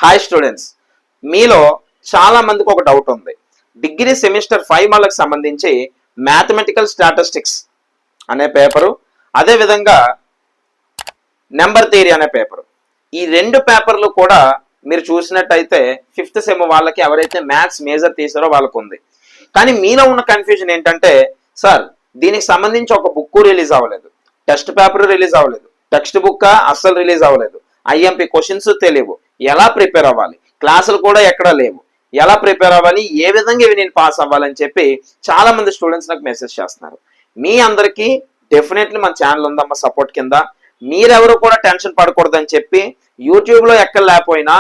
Hi students, మీలో చాలా మందికి ఒక డౌట్ ఉంది. డిగ్రీ సెమిస్టర్ 5 వాళ్ళకి సంబంధించి మ్యాథమెటికల్ స్టాటిస్టిక్స్ అనే పేపరు, అదేవిధంగా నెంబర్ థియరీ అనే పేపరు, ఈ రెండు పేపర్లు కూడా మీరు చూసినట్టయితే 5th సెమ్ వాళ్ళకి ఎవరైతే మ్యాథ్స్ మేజర్ తీసారో వాళ్ళకు ఉంది. కానీ మీలో ఉన్న కన్ఫ్యూజన్ ఏంటంటే, సార్ దీనికి సంబంధించి ఒక బుక్ రిలీజ్ అవ్వలేదు, టెస్ట్ పేపర్ రిలీజ్ అవ్వలేదు, టెక్స్ట్ బుక్ అస్సలు రిలీజ్ అవ్వలేదు, ఐఎంపీ క్వశ్చన్స్ తెలియవు, ఎలా ప్రిపేర్ అవ్వాలి, క్లాసులు కూడా ఎక్కడా లేవు, ఎలా ప్రిపేర్ అవ్వాలి, ఏ విధంగా ఇవి నేను పాస్ అవ్వాలని చెప్పి చాలా మంది స్టూడెంట్స్ నాకు మెసేజ్ చేస్తున్నారు. మీ అందరికీ డెఫినెట్లీ మన ఛానల్ ఉందమ్మా సపోర్ట్ కింద. మీరెవరు కూడా టెన్షన్ పడకూడదని చెప్పి యూట్యూబ్ లో ఎక్కడ లేకపోయినా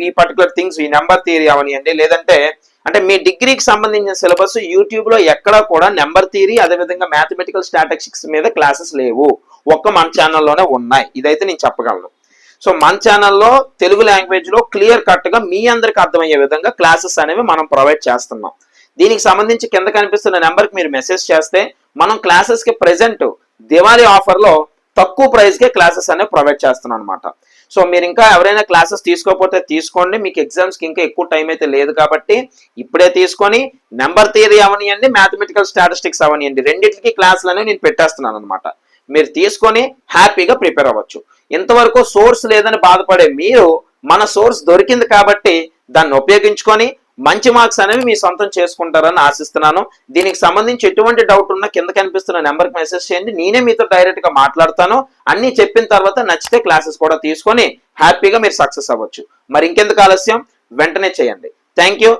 ఈ పర్టికులర్ థింగ్స్, ఈ నెంబర్ థియరీ అవనియండి, లేదంటే అంటే మీ డిగ్రీకి సంబంధించిన సిలబస్ యూట్యూబ్ లో ఎక్కడా కూడా నెంబర్ థియరీ అదేవిధంగా మ్యాథమెటికల్ స్టాటిస్టిక్స్ మీద క్లాసెస్ లేవు, ఒక్క మన ఛానల్లోనే ఉన్నాయి. ఇదైతే నేను చెప్పగలను. సో మన ఛానల్లో తెలుగు లాంగ్వేజ్ లో క్లియర్ కట్ గా మీ అందరికి అర్థమయ్యే విధంగా క్లాసెస్ అనేవి మనం ప్రొవైడ్ చేస్తున్నాం. దీనికి సంబంధించి కింద కనిపిస్తున్న నెంబర్కి మీరు మెసేజ్ చేస్తే మనం క్లాసెస్ కి ప్రెసెంట్ దివాళీ ఆఫర్ లో తక్కువ ప్రైస్ కే క్లాసెస్ అనేవి ప్రొవైడ్ చేస్తున్నాం అనమాట. సో మీరు ఇంకా ఎవరైనా క్లాసెస్ తీసుకోకపోతే తీసుకోండి, మీకు ఎగ్జామ్స్ కి ఇంకా ఎక్కువ టైం అయితే లేదు కాబట్టి ఇప్పుడే తీసుకొని నెంబర్ థియరీ అవనియండి, మ్యాథమెటికల్ స్టాటిస్టిక్స్ అవనియండి, రెండింటికి క్లాసులు అనేవి నేను పెట్టేస్తున్నాను అనమాట. మీరు తీసుకొని హ్యాపీగా ప్రిపేర్ అవ్వచ్చు. ఇంతవరకు సోర్స్ లేదని బాధపడే మీరు మన సోర్స్ దొరికింది కాబట్టి దాన్ని ఉపయోగించుకొని మంచి మార్క్స్ అనేవి మీ సొంతం చేసుకుంటారని ఆశిస్తున్నాను. దీనికి సంబంధించి ఎటువంటి డౌట్ ఉన్నా కింద కనిపిస్తున్న నెంబర్కి మెసేజ్ చేయండి, నేనే మీతో డైరెక్ట్ గా మాట్లాడతాను. అన్ని చెప్పిన తర్వాత నచ్చితే క్లాసెస్ కూడా తీసుకొని హ్యాపీగా మీరు సక్సెస్ అవ్వచ్చు. మరి ఇంకెందుకు ఆలస్యం, వెంటనే చేయండి. Thank you.